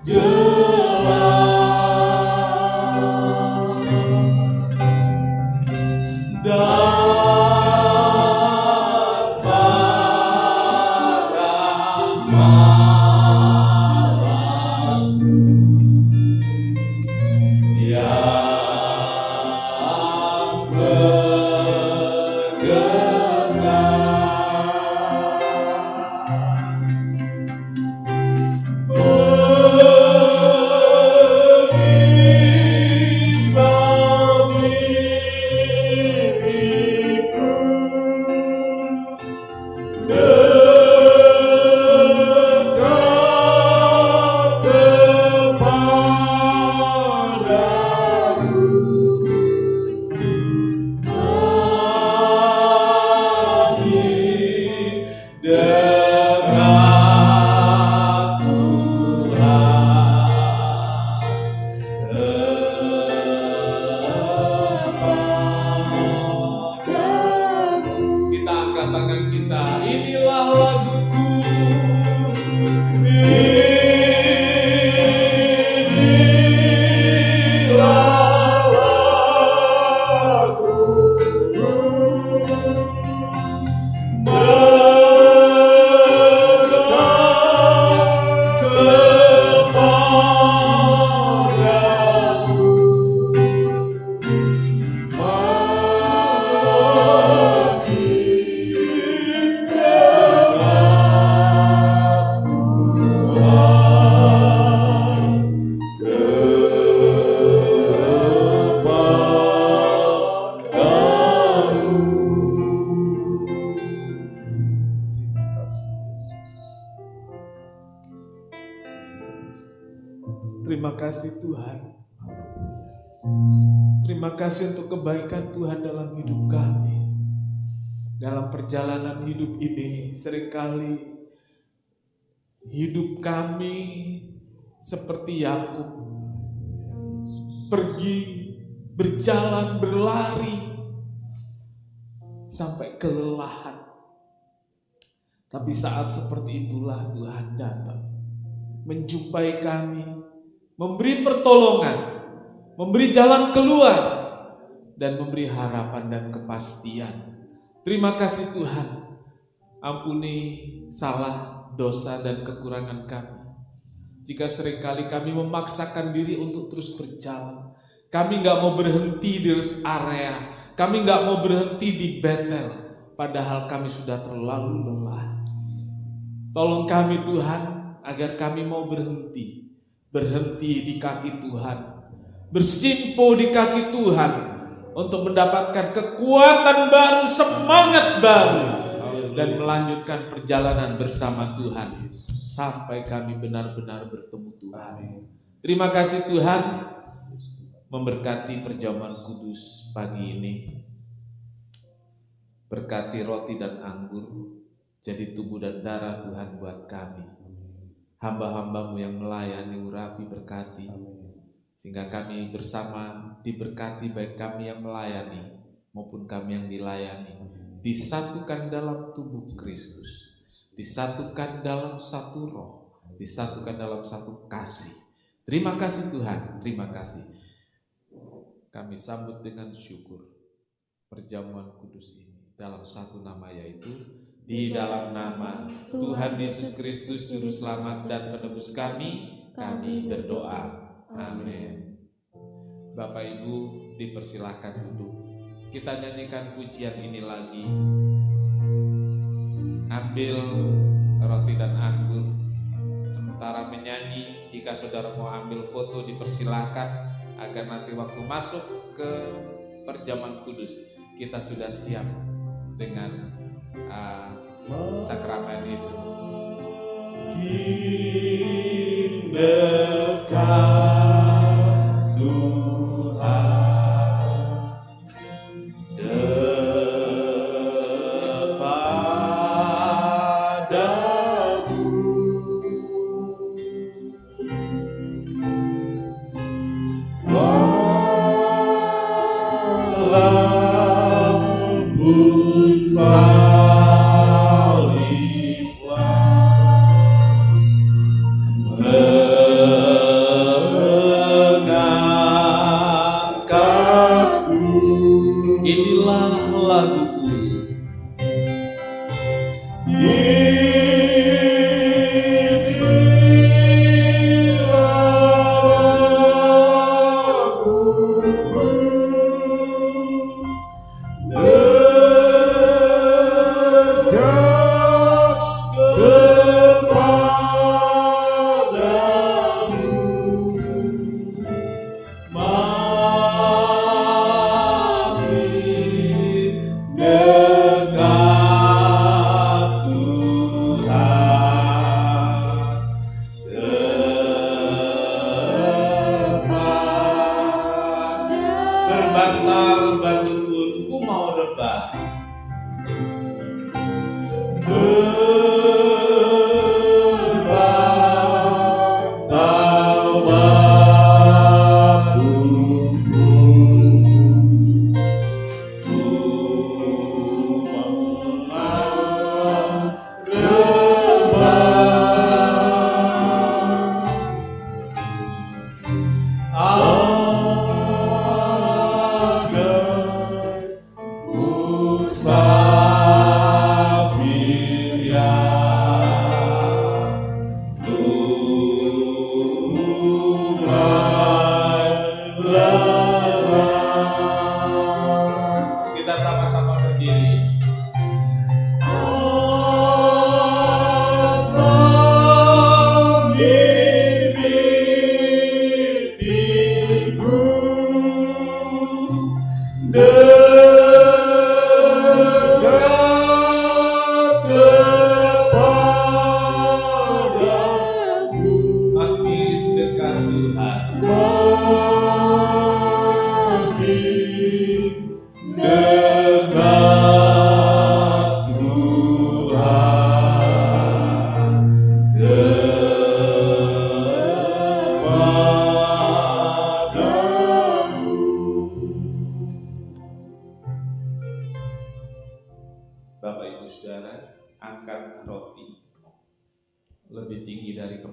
jelas. Kita angkat tangan kita, inilah laguku. Terima kasih Tuhan. Terima kasih untuk kebaikan Tuhan dalam hidup kami. Dalam perjalanan hidup ini, seringkali hidup kami seperti Yakub, pergi, berjalan, berlari, sampai kelelahan. Tapi saat seperti itulah Tuhan datang, menjumpai kami, memberi pertolongan, memberi jalan keluar, dan memberi harapan dan kepastian. Terima kasih Tuhan. Ampuni salah, dosa, dan kekurangan kami. Jika seringkali kami memaksakan diri untuk terus berjalan, kami gak mau berhenti di rest area, kami gak mau berhenti di Betel, padahal kami sudah terlalu lelah. Tolong kami Tuhan, agar kami mau berhenti di kaki Tuhan, bersimpuh di kaki Tuhan, untuk mendapatkan kekuatan baru, semangat baru, dan melanjutkan perjalanan bersama Tuhan, sampai kami benar-benar bertemu Tuhan. Terima kasih Tuhan, memberkati perjamuan kudus pagi ini. Berkati roti dan anggur, jadi tubuh dan darah Tuhan buat kami. Hamba-hambamu yang melayani urapi berkati, sehingga kami bersama diberkati, baik kami yang melayani maupun kami yang dilayani, disatukan dalam tubuh Kristus, disatukan dalam satu roh, disatukan dalam satu kasih. Terima kasih Tuhan, terima kasih. Kami sambut dengan syukur perjamuan kudus ini dalam satu nama, yaitu di dalam nama Tuhan Yesus Kristus Juru Selamat dan Penebus kami berdoa. Amin. Bapak Ibu dipersilahkan duduk. Kita nyanyikan pujian ini lagi. Ambil roti dan anggur. Sementara menyanyi, jika saudara mau ambil foto dipersilahkan, agar nanti waktu masuk ke perjamuan kudus kita sudah siap dengan sakramen itu. Dekat Tuhan, kepadamu, walaupun inilah laguku. Berbantal batu pun ku mau rebah. Berbantal batu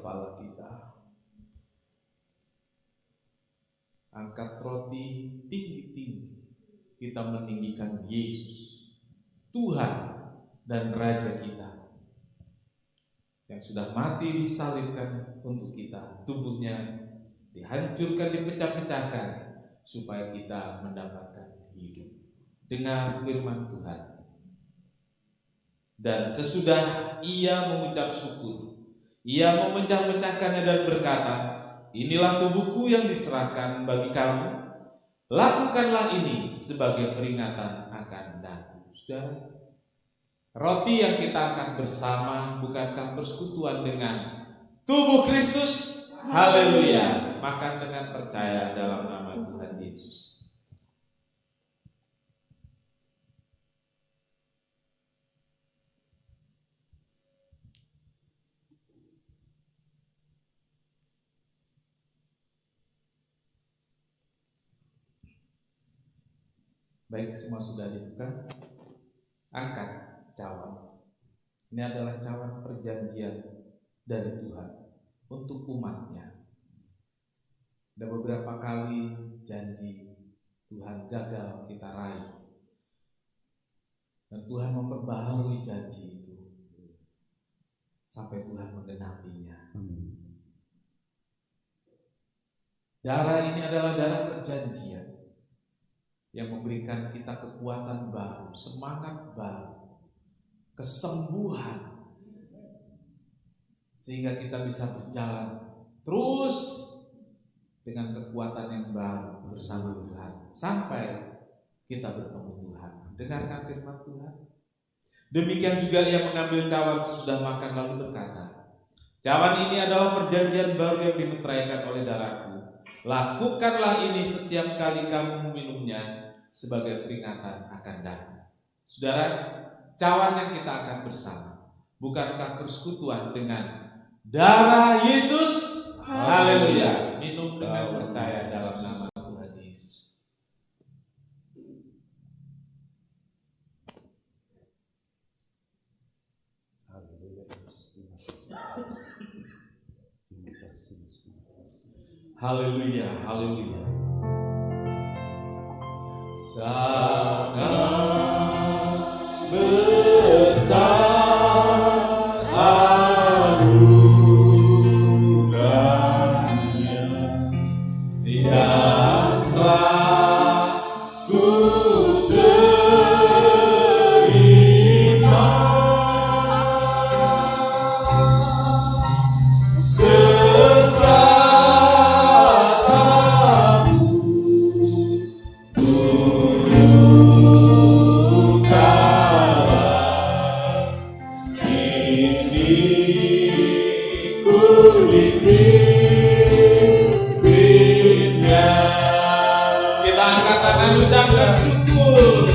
kepala kita. Angkat roti tinggi-tinggi. Kita meninggikan Yesus, Tuhan dan Raja kita, yang sudah mati disalibkan untuk kita. Tubuhnya dihancurkan, dipecah-pecahkan, supaya kita mendapatkan hidup. Dengar firman Tuhan. Dan sesudah ia mengucap syukur, ia memecah-mecahkannya dan berkata, inilah tubuhku yang diserahkan bagi kamu. Lakukanlah ini sebagai peringatan akan daku. Saudara, roti yang kita angkat bersama bukankah persekutuan dengan tubuh Kristus? Haleluya. Makan dengan percaya dalam nama Tuhan Yesus. Baik, semua sudah dibuka. Angkat cawan. Ini adalah cawan perjanjian dari Tuhan untuk umatnya. Ada beberapa kali janji Tuhan gagal kita raih, dan Tuhan memperbaharui janji itu sampai Tuhan menggenapinya. Darah ini adalah darah perjanjian yang memberikan kita kekuatan baru, semangat baru, kesembuhan, sehingga kita bisa berjalan terus dengan kekuatan yang baru bersama Tuhan sampai kita bertemu Tuhan. Dengarkan firman Tuhan. Demikian juga ia mengambil cawan sesudah makan lalu berkata, cawan ini adalah perjanjian baru yang dimeteraikan oleh darahku. Lakukanlah ini setiap kali kamu meminumnya sebagai peringatan akan daku. Saudara, cawan yang kita akan bersama bukankah persekutuan dengan darah Yesus? Haleluya. Minum dengan percaya dalam nama Tuhan Yesus. Haleluya, haleluya. Sangat besar anugerahnya yang telah ku terima. Kita angkat tangan ucapkan syukur.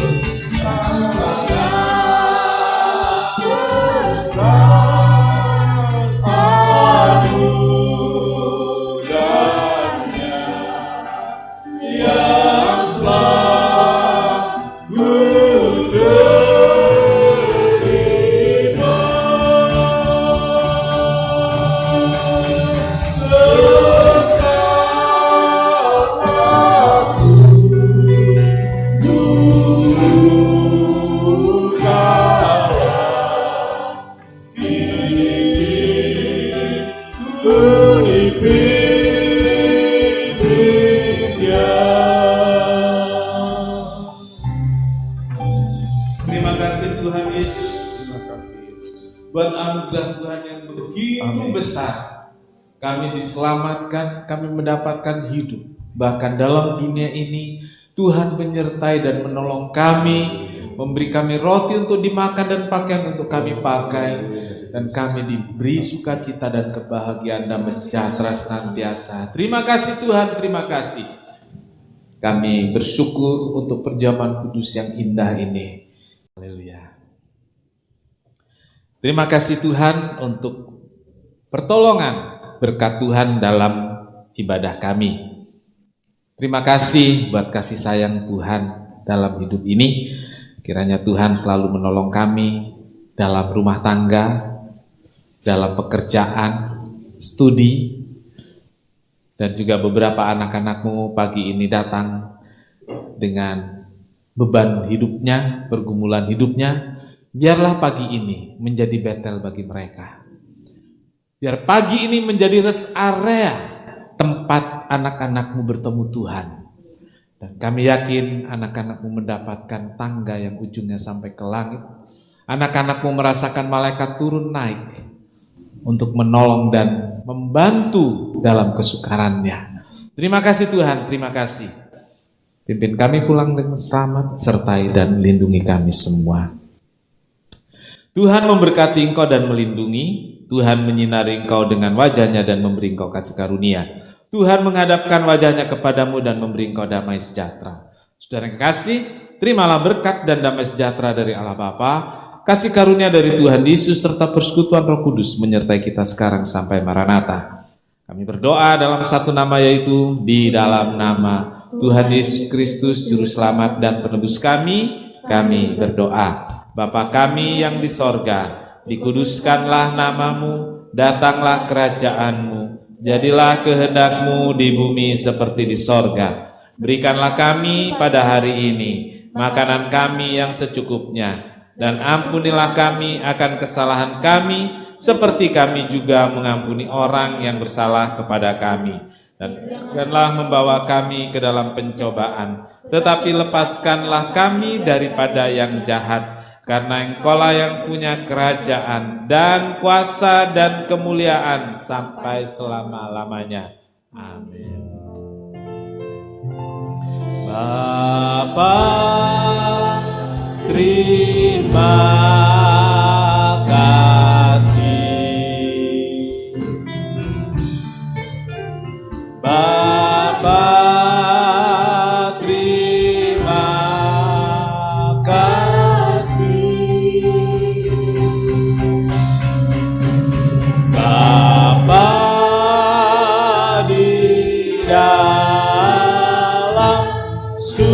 Terima kasih Tuhan Yesus. Buat anugerah Tuhan yang begitu besar. Kami diselamatkan, kami mendapatkan hidup. Bahkan dalam dunia ini Tuhan menyertai dan menolong kami, memberi kami roti untuk dimakan dan pakaian untuk kami pakai, dan kami diberi sukacita dan kebahagiaan damai sejahtera senantiasa. Terima kasih Tuhan, terima kasih. Kami bersyukur untuk perjamuan kudus yang indah ini. Haleluya. Terima kasih Tuhan untuk pertolongan berkat Tuhan dalam ibadah kami. Terima kasih buat kasih sayang Tuhan dalam hidup ini. Kiranya Tuhan selalu menolong kami dalam rumah tangga, dalam pekerjaan, studi, dan juga beberapa anak-anakmu pagi ini datang dengan beban hidupnya, pergumulan hidupnya. Biarlah pagi ini menjadi Betel bagi mereka. Biar pagi ini menjadi rest area tempat anak-anakmu bertemu Tuhan. Dan kami yakin anak-anakmu mendapatkan tangga yang ujungnya sampai ke langit. Anak-anakmu merasakan malaikat turun naik untuk menolong dan membantu dalam kesukarannya. Terima kasih Tuhan, terima kasih. Pimpin kami pulang dengan selamat, sertai dan lindungi kami semua. Tuhan memberkati engkau dan melindungi. Tuhan menyinari engkau dengan wajah-Nya dan memberi engkau kasih karunia. Tuhan menghadapkan wajah-Nya kepadamu dan memberi engkau damai sejahtera. Saudara yang kasih, terimalah berkat dan damai sejahtera dari Allah Bapa, kasih karunia dari Tuhan Yesus serta persekutuan Roh Kudus menyertai kita sekarang sampai Maranatha. Kami berdoa dalam satu nama, yaitu di dalam nama Tuhan Yesus Kristus Juru Selamat dan Penebus kami berdoa. Bapa kami yang di sorga, dikuduskanlah namamu, datanglah kerajaan-Mu, jadilah kehendak-Mu di bumi seperti di sorga. Berikanlah kami pada hari ini makanan kami yang secukupnya, dan ampunilah kami akan kesalahan kami, seperti kami juga mengampuni orang yang bersalah kepada kami. Dan janganlah membawa kami ke dalam pencobaan, tetapi lepaskanlah kami daripada yang jahat. Karena Engkaulah yang punya kerajaan dan kuasa dan kemuliaan sampai selama-lamanya. Amin. Bapa, terima kasih. Bapa, terima kasih. Bapa di dalam surga,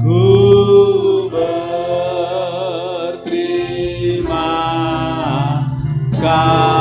ku berterima kasih.